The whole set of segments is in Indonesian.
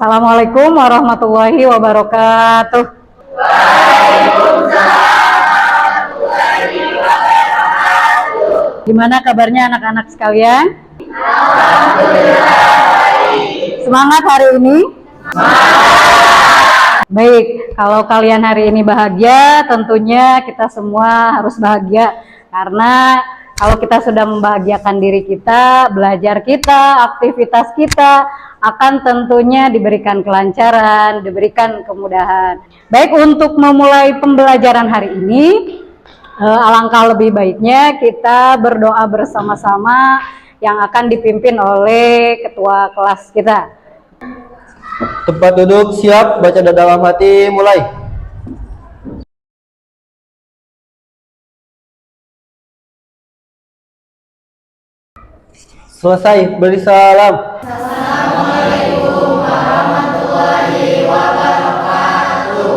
Assalamualaikum warahmatullahi wabarakatuh. Gimana kabarnya anak-anak sekalian? Semangat hari ini? Baik, kalau kalian hari ini bahagia, tentunya kita semua harus bahagia. Karena kalau kita sudah membahagiakan diri kita, belajar kita, aktivitas kita akan tentunya diberikan kelancaran, diberikan kemudahan. Baik, untuk memulai pembelajaran hari ini, alangkah lebih baiknya kita berdoa bersama-sama yang akan dipimpin oleh ketua kelas kita. Tempat duduk siap, baca dalam hati, mulai. Selesai, beri salam. Assalamualaikum warahmatullahi wabarakatuh.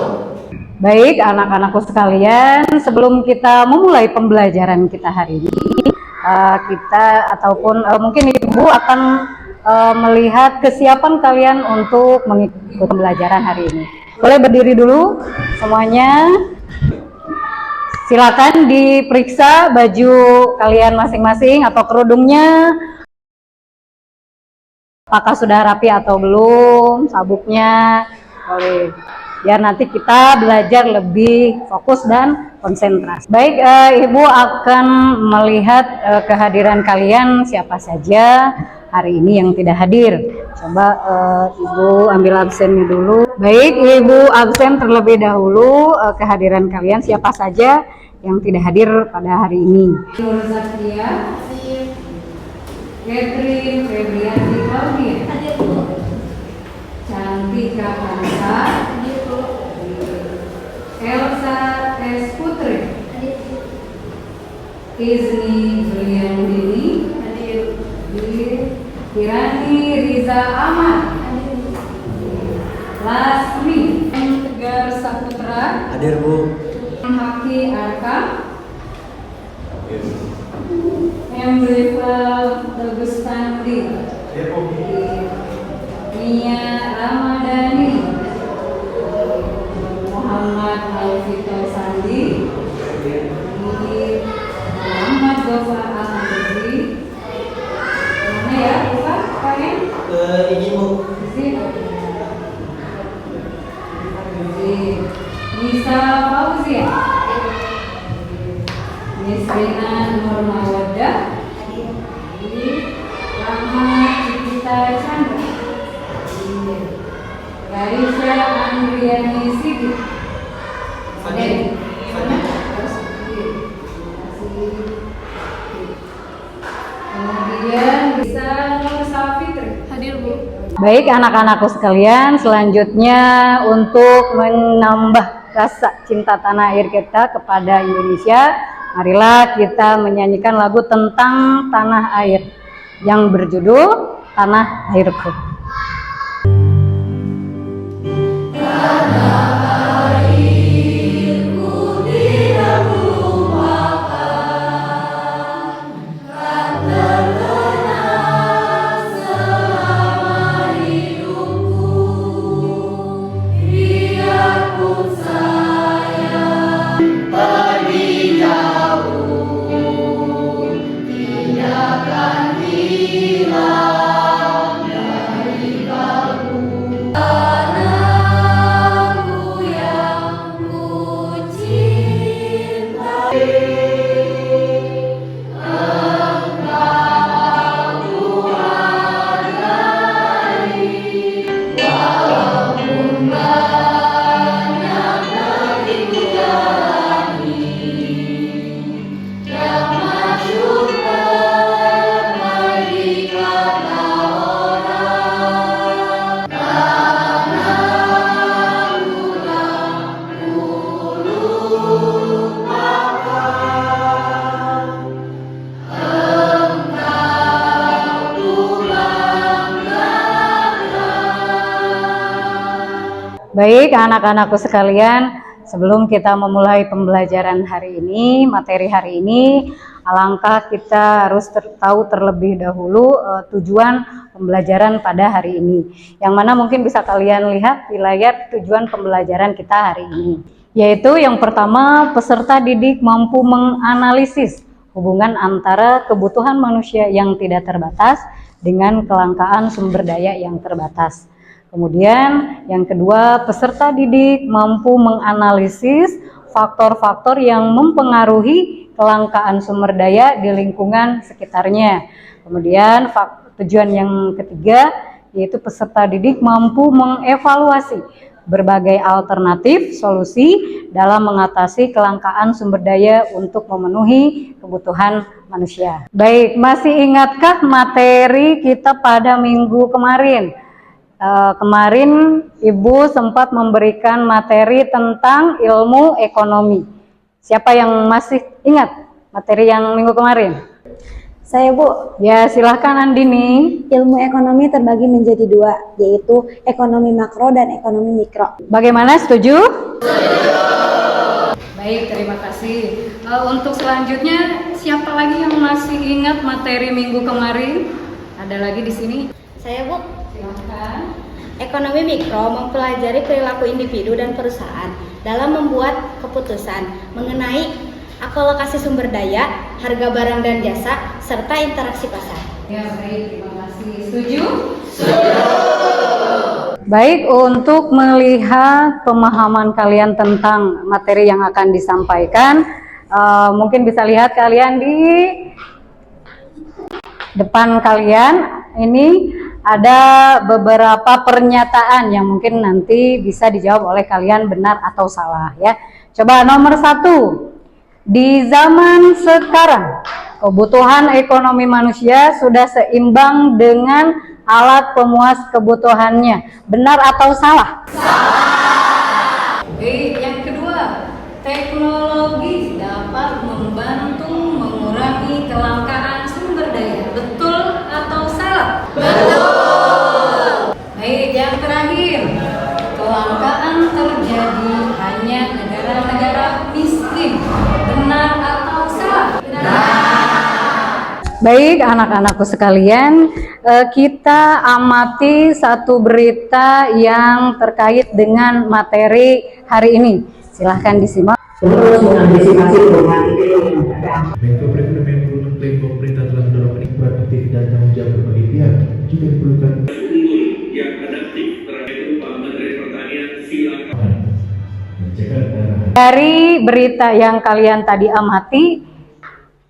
Baik anak-anakku sekalian, sebelum kita memulai pembelajaran kita hari ini, mungkin Ibu akan melihat kesiapan kalian untuk mengikuti pembelajaran hari ini. Boleh berdiri dulu semuanya. Silakan diperiksa baju kalian masing-masing atau kerudungnya. Apakah sudah rapi atau belum? Sabuknya boleh. Biar nanti kita belajar lebih fokus dan konsentrasi. Baik, Ibu akan melihat kehadiran kalian siapa saja hari ini yang tidak hadir. Coba Ibu ambil absennya dulu. Baik, Ibu absen terlebih dahulu kehadiran kalian siapa saja yang tidak hadir pada hari ini. Nurzakia, Catherine Febrianti Claudia, Cantika Kansa, Elsa S. Putri, Izni Juliandini, Kirani Riza Ahmad, Lasmi Tegar Saputra, Hadir, Bu. Haki Arka, Emrival Degustandi, Nia Ramadhani, Muhammad Alfito Sandi, Muhammad Gofar Al-Handri. Mana ya, Pak? Pengen? Ini, Bu. Nisa Fauzia, Nisrina Nur Mawaddah, Rahma Cikita Chandra, Garisha Andriani Sigit. Kemudian bisa Nur Safitri. Hadir, Bu. Baik anak-anakku sekalian, selanjutnya untuk menambah rasa cinta tanah air kita kepada Indonesia, marilah kita menyanyikan lagu tentang tanah air yang berjudul Tanah Airku. Baik anak-anakku sekalian, sebelum kita memulai pembelajaran hari ini, materi hari ini, Alangkah kita harus tahu terlebih dahulu tujuan pembelajaran pada hari ini. Yang mana mungkin bisa kalian lihat di layar tujuan pembelajaran kita hari ini. Yaitu yang pertama, peserta didik mampu menganalisis hubungan antara kebutuhan manusia yang tidak terbatas dengan kelangkaan sumber daya yang terbatas. Kemudian yang kedua, peserta didik mampu menganalisis faktor-faktor yang mempengaruhi kelangkaan sumber daya di lingkungan sekitarnya. Kemudian tujuan yang ketiga, yaitu peserta didik mampu mengevaluasi berbagai alternatif solusi dalam mengatasi kelangkaan sumber daya untuk memenuhi kebutuhan manusia. Baik, masih ingatkah materi kita pada minggu kemarin? Kemarin Ibu sempat memberikan materi tentang ilmu ekonomi. Siapa yang masih ingat materi yang minggu kemarin? Saya, Bu. Ya, silahkan Andini. Ilmu ekonomi terbagi menjadi dua, yaitu ekonomi makro dan ekonomi mikro. Bagaimana, setuju? Setuju. Baik, terima kasih. Untuk selanjutnya, siapa lagi yang masih ingat materi minggu kemarin? Ada lagi di sini? Saya, Bu. Silahkan. Ekonomi mikro mempelajari perilaku individu dan perusahaan dalam membuat keputusan mengenai alokasi sumber daya, harga barang dan jasa, serta interaksi pasar. Ya, baik, terima kasih. Setuju? Setuju. Baik, untuk melihat pemahaman kalian tentang materi yang akan disampaikan, mungkin bisa lihat kalian di depan kalian ini ada beberapa pernyataan yang mungkin nanti bisa dijawab oleh kalian benar atau salah ya. Coba nomor 1. Di zaman sekarang, kebutuhan ekonomi manusia sudah seimbang dengan alat pemuas kebutuhannya. Benar atau salah? Salah. Baik, yang kedua, teknologi dapat membantu mengurangi kelangkaan sumber daya. Betul atau salah? Betul. Baik, yang terakhir, kelangkaan terjadi hanya negara-negara miskin. Benar atau salah? Benar. Baik, anak-anakku sekalian, kita amati satu berita yang terkait dengan materi hari ini. Silahkan disimak. Terus mengantisipasi perubahan iklim yang ada. Menko Perekonomian mengklaim pemerintah telah mendorong penikmat aktif dan tanggung jawab berbagai pihak jika diperlukan. Yang adaptif terhadap Pak Menteri Pertanian silakan. Dari berita yang kalian tadi amati,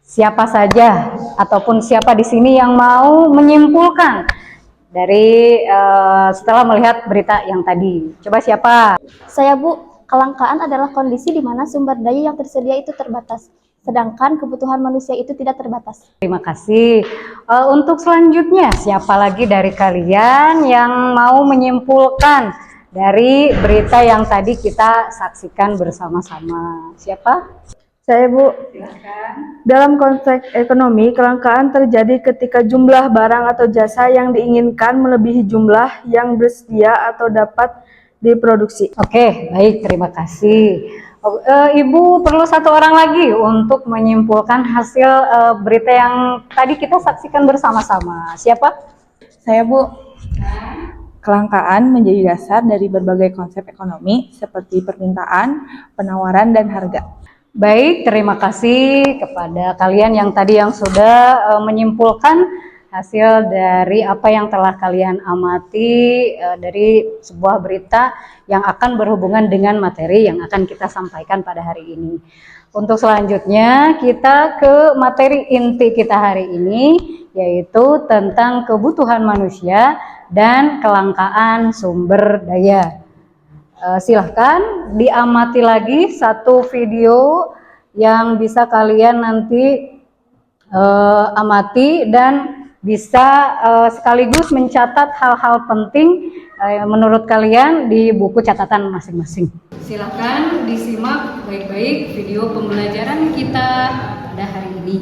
siapa saja ataupun siapa di sini yang mau menyimpulkan dari setelah melihat berita yang tadi? Coba siapa? Saya, Bu. Kelangkaan adalah kondisi di mana sumber daya yang tersedia itu terbatas, sedangkan kebutuhan manusia itu tidak terbatas. Terima kasih. Untuk selanjutnya, siapa lagi dari kalian yang mau menyimpulkan dari berita yang tadi kita saksikan bersama-sama? Siapa? Saya, Bu. Silakan. Dalam konteks ekonomi, kelangkaan terjadi ketika jumlah barang atau jasa yang diinginkan melebihi jumlah yang bersedia atau dapat diproduksi. Oke, baik, terima kasih. Ibu perlu satu orang lagi untuk menyimpulkan hasil berita yang tadi kita saksikan bersama-sama. Siapa? Saya, Bu. Kelangkaan menjadi dasar dari berbagai konsep ekonomi seperti permintaan, penawaran, dan harga. Baik, terima kasih kepada kalian yang tadi yang sudah menyimpulkan hasil dari apa yang telah kalian amati dari sebuah berita yang akan berhubungan dengan materi yang akan kita sampaikan pada hari ini. Untuk selanjutnya kita ke materi inti kita hari ini, yaitu tentang kebutuhan manusia dan kelangkaan sumber daya. Silahkan diamati lagi satu video yang bisa kalian nanti amati dan bisa sekaligus mencatat hal-hal penting menurut kalian di buku catatan masing-masing. Silakan disimak baik-baik video pembelajaran kita pada hari ini.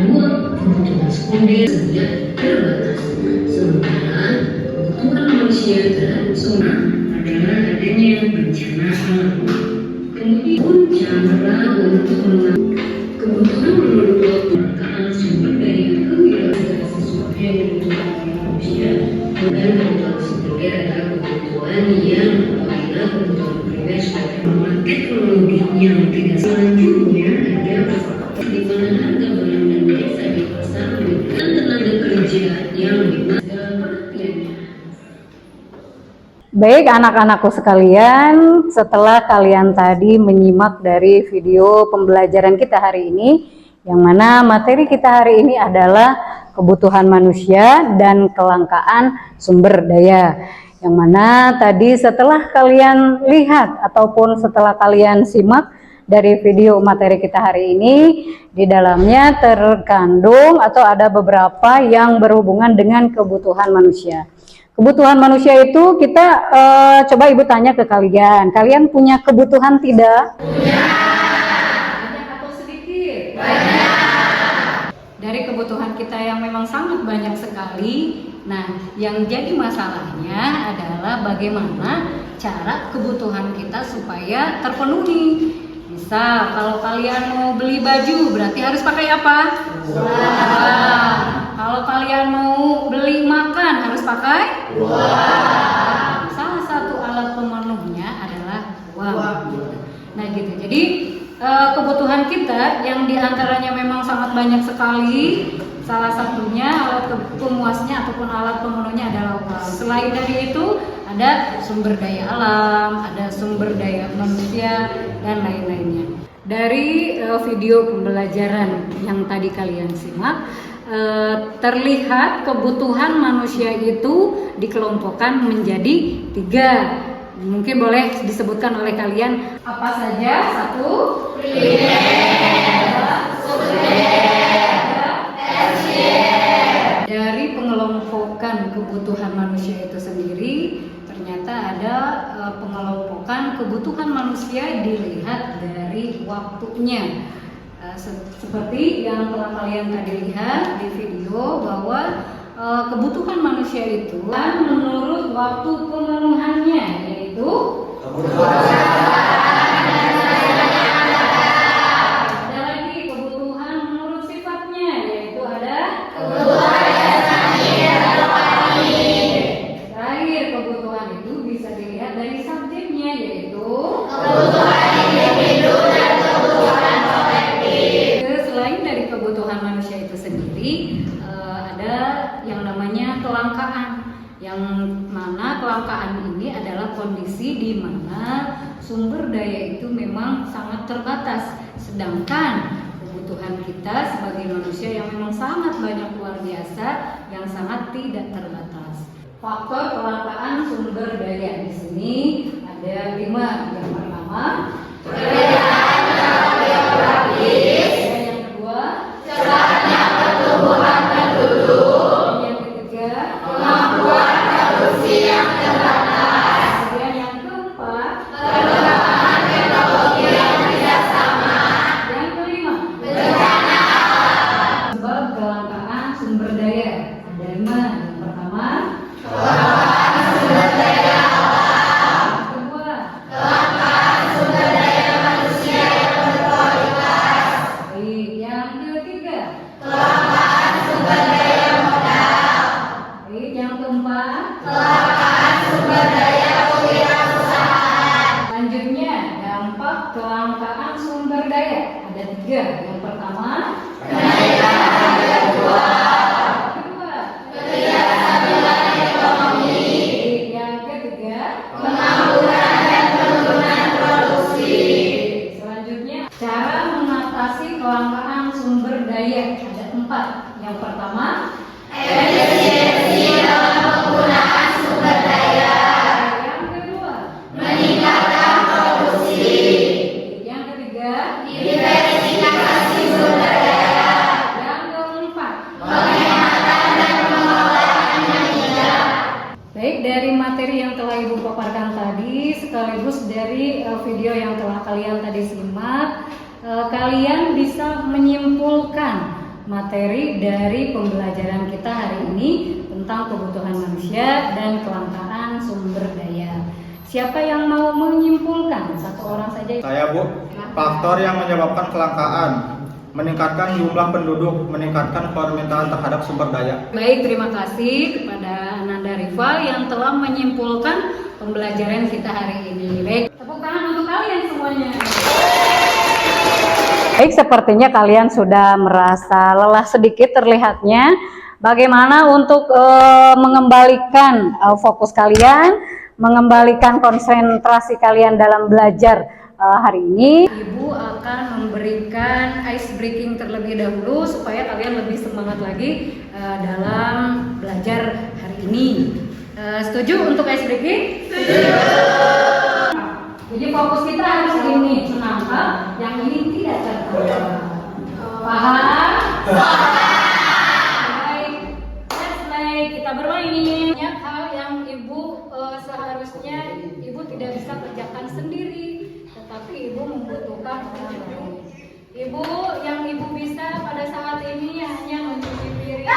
Ruang untuk responder terbatas, sementara manusia terhadap sumber adalah adanya bencana alam. Kemudian cara untuk kebutuhan menurut kelangkaan sumber daya kewirausahaan sesuatu yang dibutuhkan oleh manusia, bukan kebutuhan sumber daya adalah kebutuhan yang apabila kebutuhan primer sebagai pengembangan teknologi yang tidak selanjutnya ada di mana harga barang dan jasa di pasar dan tenaga kerja yang dimaksud dalam pengertiannya. Baik anak-anakku sekalian, setelah kalian tadi menyimak dari video pembelajaran kita hari ini, yang mana materi kita hari ini adalah kebutuhan manusia dan kelangkaan sumber daya. Yang mana tadi setelah kalian lihat ataupun setelah kalian simak dari video materi kita hari ini, di dalamnya terkandung atau ada beberapa yang berhubungan dengan kebutuhan manusia. Kebutuhan manusia itu kita coba Ibu tanya ke kalian. Kalian punya kebutuhan tidak? Punya. Banyak atau sedikit? Banyak. Dari kebutuhan kita yang memang sangat banyak sekali. Nah, yang jadi masalahnya adalah bagaimana cara kebutuhan kita supaya terpenuhi. Misal kalau kalian mau beli baju berarti harus pakai apa? Uang. Kalau kalian mau beli makan harus pakai uang. Salah satu alat pemenuhnya adalah uang. Nah gitu. Jadi kebutuhan kita yang diantaranya memang sangat banyak sekali. Salah satunya alat pemuasnya ataupun alat pemenuhnya adalah uang. Selain dari itu ada sumber daya alam, ada sumber daya manusia dan lain-lainnya. Dari video pembelajaran yang tadi kalian simak, terlihat kebutuhan manusia itu dikelompokkan menjadi 3. Mungkin boleh disebutkan oleh kalian apa saja? 1. Primer, tersier. Dari pengelompokan kebutuhan manusia itu sendiri, ternyata ada pengelompokan kebutuhan manusia dilihat dari waktunya. Seperti yang telah kalian tadi lihat di video bahwa kebutuhan manusia itu menurut waktu pemenuhannya, yaitu ada lagi kebutuhan menurut sifatnya, yaitu ada terakhir kebutuhan itu bisa dilihat dari subjeknya, yaitu kebutuhan individu dan kebutuhan kolektif. Selain dari kebutuhan manusia itu sendiri, ada yang namanya kelangkaan, yang mana kelangkaan ini adalah kondisi di mana sumber daya itu memang sangat terbatas, sedangkan kebutuhan kita sebagai manusia yang memang sangat banyak, luar biasa, yang sangat tidak terbatas. Faktor kelangkaan sumber daya di sini ada 5. Yang pertama, perbedaan geografis. Yang kedua, ceratnya pertumbuhan penduduk. Yang ketiga, kemampuan produksi yang terbatas. Kemudian yang keempat, perkembangan teknologi yang tidak sama. Yang kelima, bencana alam. Sebab kelangkaan sumber daya ada 5. Yang pertama, kelangkaan sumber daya alam. Yang kedua, kelangkaan sumber daya manusia yang berkualitas. Yang ketiga, kelangkaan sumber daya modal. Yang keempat, kelangkaan sumber daya kewirausahaan. Selanjutnya, dampak kelangkaan sumber daya ada 3. Yang pertama, kenaikan harga jual. Yang kedua, ketidakstabilan ekonomi. Yang ketiga, pengangguran dan penurunan produksi. Selanjutnya, cara mengatasi kelangkaan sumber daya ada 4. Yang pertama, efisiensi dalam penggunaan sumber daya. Yang kedua, meningkatkan produksi. Yang ketiga, diversifikasi sumber daya. Yang keempat, penghematan dan pengelolaan energi. Baik, dari materi yang telah Ibu paparkan tadi sekaligus dari video yang telah kalian tadi simak, kalian bisa menyimpulkan materi dari pembelajaran kita hari ini tentang kebutuhan manusia dan kelangkaan sumber daya. Siapa yang mau menyimpulkan? Satu orang saja. Saya, Bu. Faktor yang menyebabkan kelangkaan: meningkatkan jumlah penduduk, meningkatkan permintaan terhadap sumber daya. Baik, terima kasih kepada Ananda Rival yang telah menyimpulkan pembelajaran kita hari ini. Baik, tepuk tangan untuk kalian semuanya. Baik, sepertinya kalian sudah merasa lelah sedikit terlihatnya. Bagaimana untuk mengembalikan fokus kalian, mengembalikan konsentrasi kalian dalam belajar hari ini? Ibu akan memberikan ice breaking terlebih dahulu supaya kalian lebih semangat lagi dalam belajar hari ini. Setuju untuk ice breaking? Setuju. Jadi fokus kita harus ini, menangkap yang ini tidak tertangkap. Paham? Baik, let's play, kita bermain. Banyak hal yang ibu seharusnya ibu tidak bisa kerjakan sendiri, tetapi ibu membutuhkan orang lain. Ibu yang ibu bisa pada saat ini hanya mencuci piring.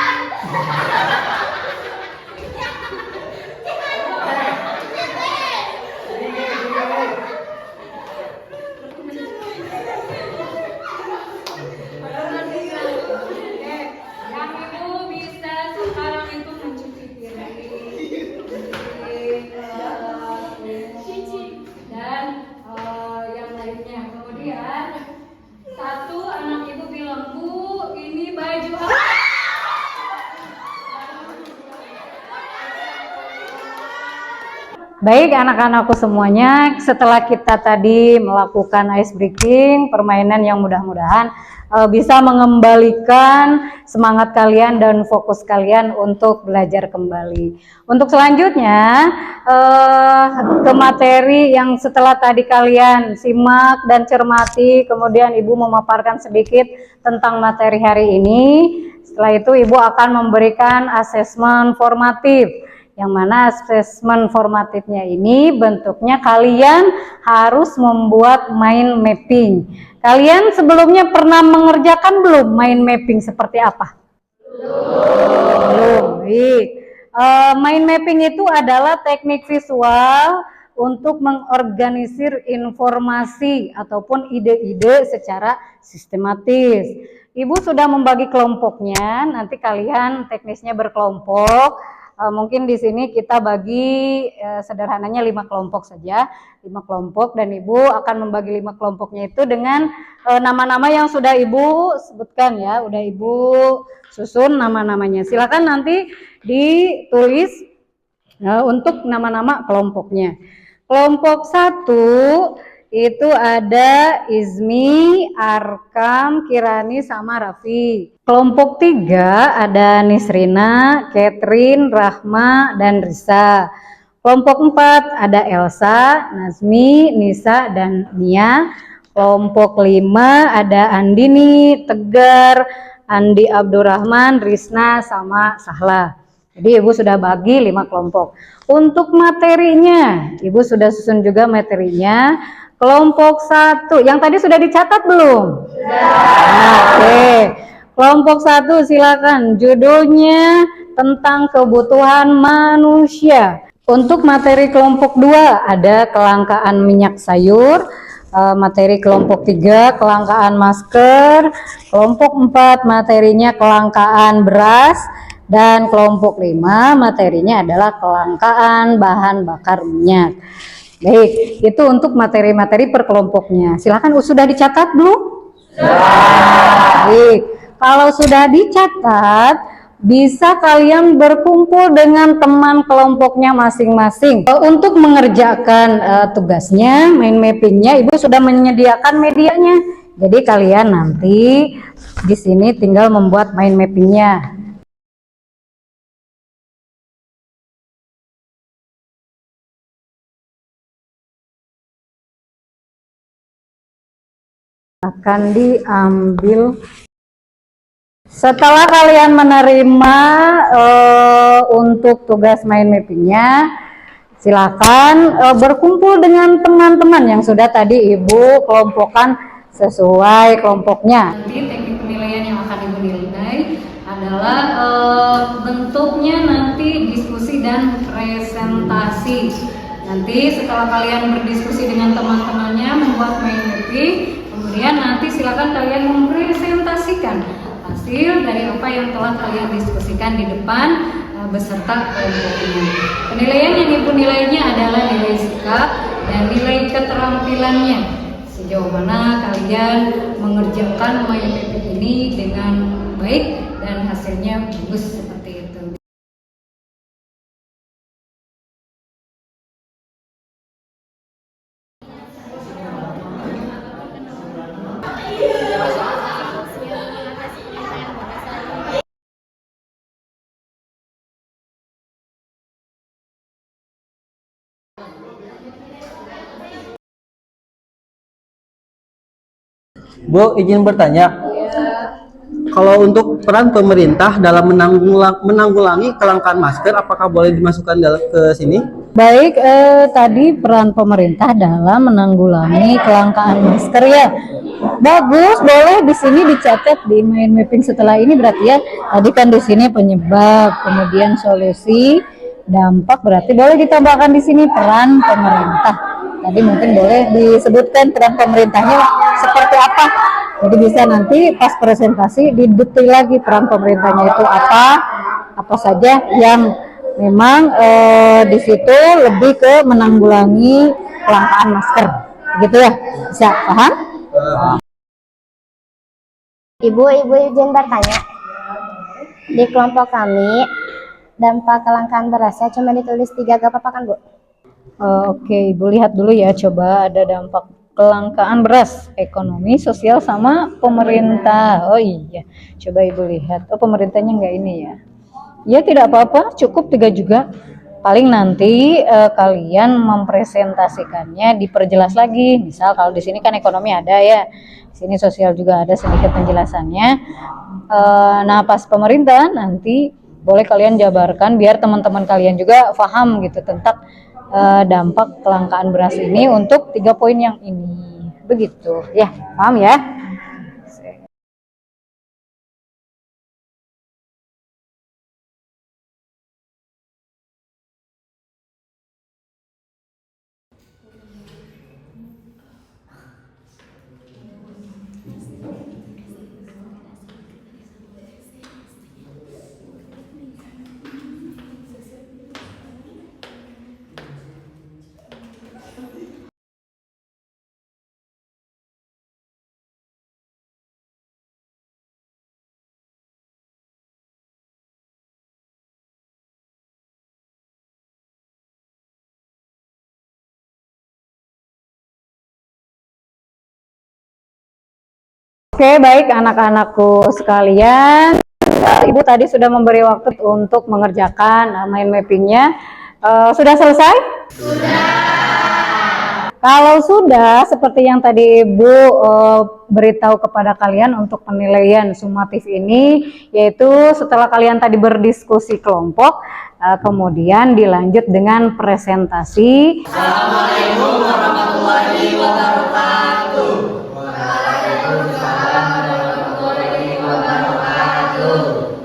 Baik anak-anakku semuanya, setelah kita tadi melakukan ice breaking, permainan yang mudah-mudahan bisa mengembalikan semangat kalian dan fokus kalian untuk belajar kembali. Untuk selanjutnya ke materi yang setelah tadi kalian simak dan cermati, kemudian ibu memaparkan sedikit tentang materi hari ini. Setelah itu ibu akan memberikan asesmen formatif, yang mana asesmen formatifnya ini bentuknya kalian harus membuat mind mapping. Kalian sebelumnya pernah mengerjakan belum mind mapping seperti apa? Belum. Baik. Mind mapping itu adalah teknik visual untuk mengorganisir informasi ataupun ide-ide secara sistematis. Ibu sudah membagi kelompoknya, nanti kalian teknisnya berkelompok. Mungkin di sini kita bagi sederhananya 5 kelompok saja, 5 kelompok, dan ibu akan membagi 5 kelompoknya itu dengan nama-nama yang sudah ibu sebutkan ya, udah ibu susun nama-namanya. Silakan nanti ditulis untuk nama-nama kelompoknya. Kelompok 1 itu ada Izmi, Arkam, Kirani, sama Raffi. Kelompok 3 ada Nisrina, Catherine, Rahma, dan Risa. Kelompok 4 ada Elsa, Nazmi, Nisa, dan Nia. Kelompok 5 ada Andini, Tegar, Andi Abdurrahman, Risna, sama Sahla. Jadi ibu sudah bagi 5 kelompok. Untuk materinya, ibu sudah susun juga materinya. Kelompok 1, yang tadi sudah dicatat belum? Sudah. Oke. Kelompok 1 silakan, judulnya tentang kebutuhan manusia. Untuk materi kelompok 2 ada kelangkaan minyak sayur. Materi kelompok 3 kelangkaan masker. Kelompok 4 materinya kelangkaan beras. Dan kelompok 5 materinya adalah kelangkaan bahan bakar minyak. Baik, itu untuk materi-materi per kelompoknya. Silakan, sudah dicatat belum? Sudah. Baik, kalau sudah dicatat, bisa kalian berkumpul dengan teman kelompoknya masing-masing. Untuk mengerjakan tugasnya, mind mappingnya, ibu sudah menyediakan medianya. Jadi kalian nanti di sini tinggal membuat mind mappingnya. Akan diambil setelah kalian menerima untuk tugas mind mappingnya. Silakan berkumpul dengan teman-teman yang sudah tadi ibu kelompokkan sesuai kelompoknya. Nanti teknik penilaian yang akan Ibu nilai adalah bentuknya nanti diskusi dan presentasi. Nanti setelah kalian berdiskusi dengan teman-temannya membuat mind mapping, kemudian nanti silakan kalian mempresentasikan hasil dari apa yang telah kalian diskusikan di depan beserta kelompoknya. Penilaian yang Ibu nilainya adalah nilai sikap dan nilai keterampilannya. Sejauh mana kalian mengerjakan mind mapping ini dengan baik dan hasilnya bagus seperti itu. Bu, izin bertanya. Kalau untuk peran pemerintah dalam menanggulangi kelangkaan masker, apakah boleh dimasukkan ke sini? Baik, tadi peran pemerintah dalam menanggulangi kelangkaan masker ya. Bagus, boleh di sini dicatat di mind mapping setelah ini berarti ya. Tadi kan di sini penyebab, kemudian solusi, dampak, berarti boleh ditambahkan di sini peran pemerintah. Tadi mungkin boleh disebutkan peran pemerintahnya seperti apa. Jadi bisa nanti pas presentasi didetail lagi peran pemerintahnya itu apa saja yang memang di situ lebih ke menanggulangi kelangkaan masker, gitu ya, bisa paham? Ibu izin bertanya. Di kelompok kami, dampak kelangkaan berasnya cuma ditulis 3, gak apa-apa kan Bu? Oke, Ibu lihat dulu ya, coba ada dampak kelangkaan beras, ekonomi, sosial, sama pemerintah. Oh iya, coba Ibu lihat. Oh, pemerintahnya enggak ini ya. Ya tidak apa-apa, cukup 3 juga. Paling nanti kalian mempresentasikannya diperjelas lagi. Misal kalau di sini kan ekonomi ada ya, di sini sosial juga ada sedikit penjelasannya. Nah pas pemerintah nanti boleh kalian jabarkan biar teman-teman kalian juga paham gitu tentang dampak kelangkaan beras ini untuk 3 poin yang ini. Begitu ya, paham ya? Oke, baik anak-anakku sekalian, Ibu tadi sudah memberi waktu untuk mengerjakan mind mappingnya. Sudah selesai? Sudah. Kalau sudah, seperti yang tadi Ibu beritahu kepada kalian untuk penilaian sumatif ini, yaitu setelah kalian tadi berdiskusi kelompok, kemudian dilanjut dengan presentasi. Assalamualaikum warahmatullahi wabarakatuh.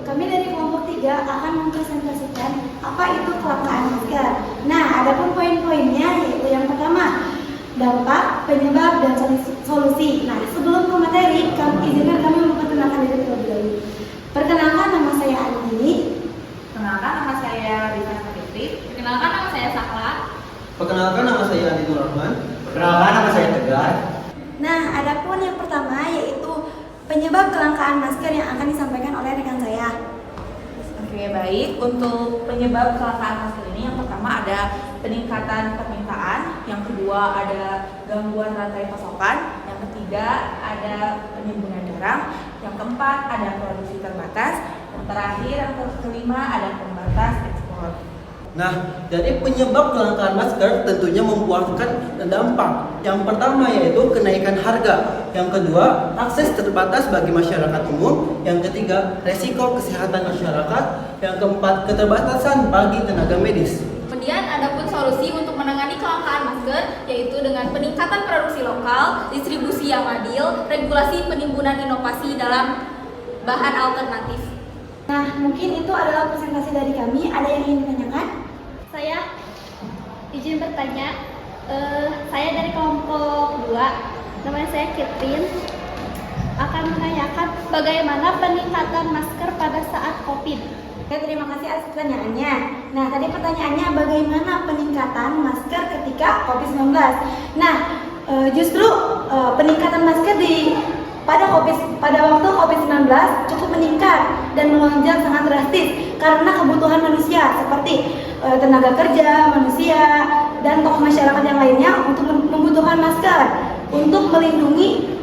Kami dari kelompok 3 akan mempresentasikan apa itu kelangkaan masker. Nah, adapun poin-poinnya yaitu yang pertama, dampak, penyebab, dan solusi. Nah, sebelum ke materi, izinkan kami memperkenalkan diri terlebih dahulu. Perkenalkan, nama saya Andi. Perkenalkan, nama saya Rita Fitri. Perkenalkan, nama saya Sakla. Perkenalkan, nama saya Andi Nur Rahman. Perkenalkan, nama saya Tegar. Nah, adapun yang pertama yaitu penyebab kelangkaan masker yang akan disampaikan oleh rekan saya. Oke, baik. Untuk penyebab kelangkaan masker ini, yang pertama ada peningkatan permintaan, yang kedua ada gangguan rantai pasokan, yang ketiga ada penimbunan barang, yang keempat ada produksi terbatas, yang terakhir yang kelima ada pembatas ekspor. Nah, jadi penyebab kelangkaan masker tentunya membuahkan dampak. Yang pertama yaitu kenaikan harga. Yang kedua, akses terbatas bagi masyarakat umum. Yang ketiga, resiko kesehatan masyarakat. Yang keempat, keterbatasan bagi tenaga medis. Kemudian adapun solusi untuk menangani kelangkaan masker, yaitu dengan peningkatan produksi lokal, distribusi yang adil, regulasi penimbunan inovasi dalam bahan alternatif. Nah, mungkin itu adalah presentasi dari kami. Ada yang ingin ditanyakan? Saya izin bertanya. Saya dari kelompok 2, namanya saya Kitrin, akan menanyakan bagaimana peningkatan masker pada saat COVID. Oke, terima kasih atas pertanyaannya. Nah, tadi pertanyaannya bagaimana peningkatan masker ketika COVID-19. Nah, justru peningkatan masker pada waktu COVID-19 cukup meningkat dan melonjak sangat drastis karena kebutuhan manusia seperti tenaga kerja, manusia, dan tokoh masyarakat yang lainnya untuk membutuhkan masker untuk melindungi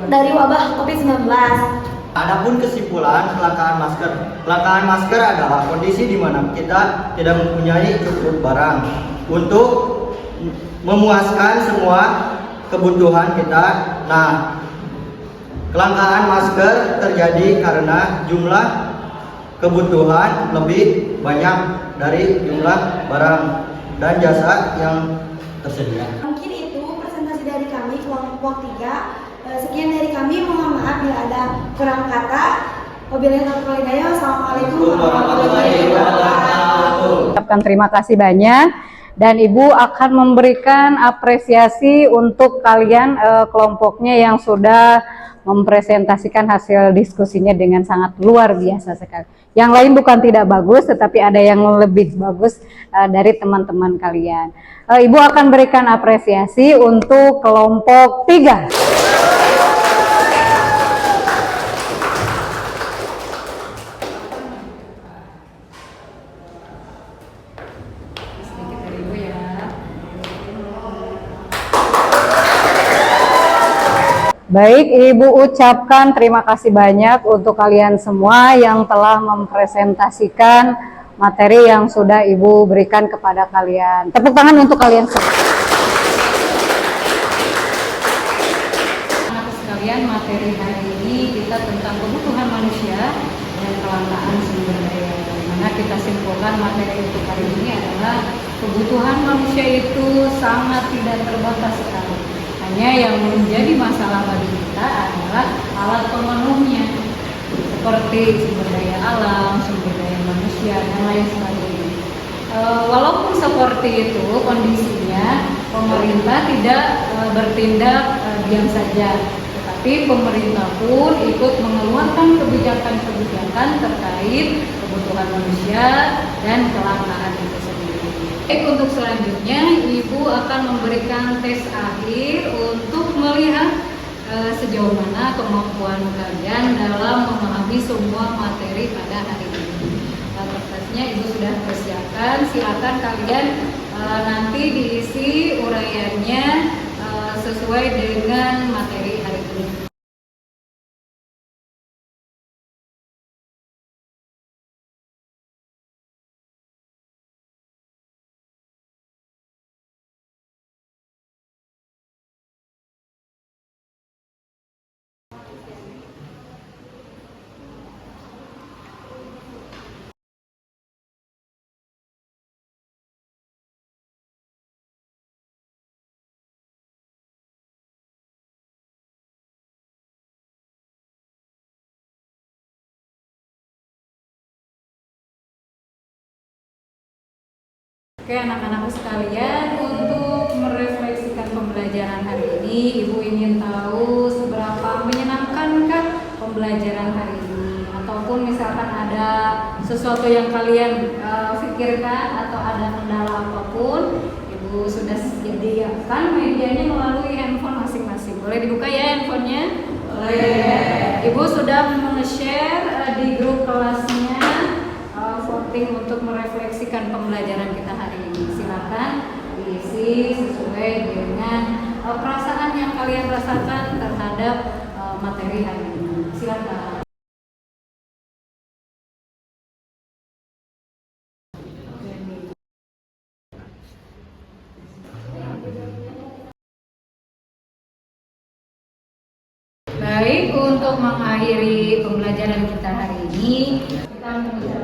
dari wabah COVID-19. Adapun kesimpulan kelangkaan masker. Kelangkaan masker adalah kondisi di mana kita tidak mempunyai cukup barang untuk memuaskan semua kebutuhan kita. Nah, kelangkaan masker terjadi karena jumlah kebutuhan lebih banyak dari jumlah barang dan jasa yang tersedia. Mungkin itu presentasi dari kami kelompok 3. Sekian dari kami, mohon maaf bila ada kurang kata. Wabillahi taufiq wal hidayah. Assalamualaikum warahmatullahi wabarakatuh. Ucapkan terima kasih banyak, dan Ibu akan memberikan apresiasi untuk kalian kelompoknya yang sudah mempresentasikan hasil diskusinya dengan sangat luar biasa sekali. Yang lain bukan tidak bagus, tetapi ada yang lebih bagus dari teman-teman kalian. Ibu akan berikan apresiasi untuk kelompok 3. Baik, Ibu ucapkan terima kasih banyak untuk kalian semua yang telah mempresentasikan materi yang sudah Ibu berikan kepada kalian. Tepuk tangan untuk kalian semua. Anak sekalian, materi hari ini kita tentang kebutuhan manusia dan kelangkaan sumber daya. Dimana kita simpulkan materi untuk hari ini adalah kebutuhan manusia itu sangat tidak terbatas sekali. Hanya yang menjadi masalah bagi kita adalah alat pemenuhnya, seperti sumber daya alam, sumber daya manusia, dan lain sebagainya. Walaupun seperti itu kondisinya, pemerintah tidak bertindak diam saja, tetapi pemerintah pun ikut mengeluarkan kebijakan-kebijakan terkait kebutuhan manusia dan kelangkaan itu sendiri. Baik, untuk selanjutnya Ibu akan memberikan tes akhir untuk melihat sejauh mana kemampuan kalian dalam memahami semua materi pada hari ini. Kertasnya Ibu sudah persiapkan, silakan kalian nanti diisi uraiannya sesuai dengan materi hari ini. Oke, anak-anakku sekalian, untuk merefleksikan pembelajaran hari ini, Ibu ingin tahu seberapa menyenangkankah pembelajaran hari ini, ataupun misalkan ada sesuatu yang kalian pikirkan atau ada kendala apapun, Ibu sudah sediakan medianya melalui handphone masing-masing. Boleh dibuka ya handphonenya? Boleh. Ibu sudah nge-share di grup kelasnya voting untuk merefleksikan pembelajaran kita hari ini. Silakan diisi sesuai dengan perasaan yang kalian rasakan terhadap materi hari ini. Silakan. Baik, untuk mengakhiri pembelajaran kita hari ini, kita mengucapkan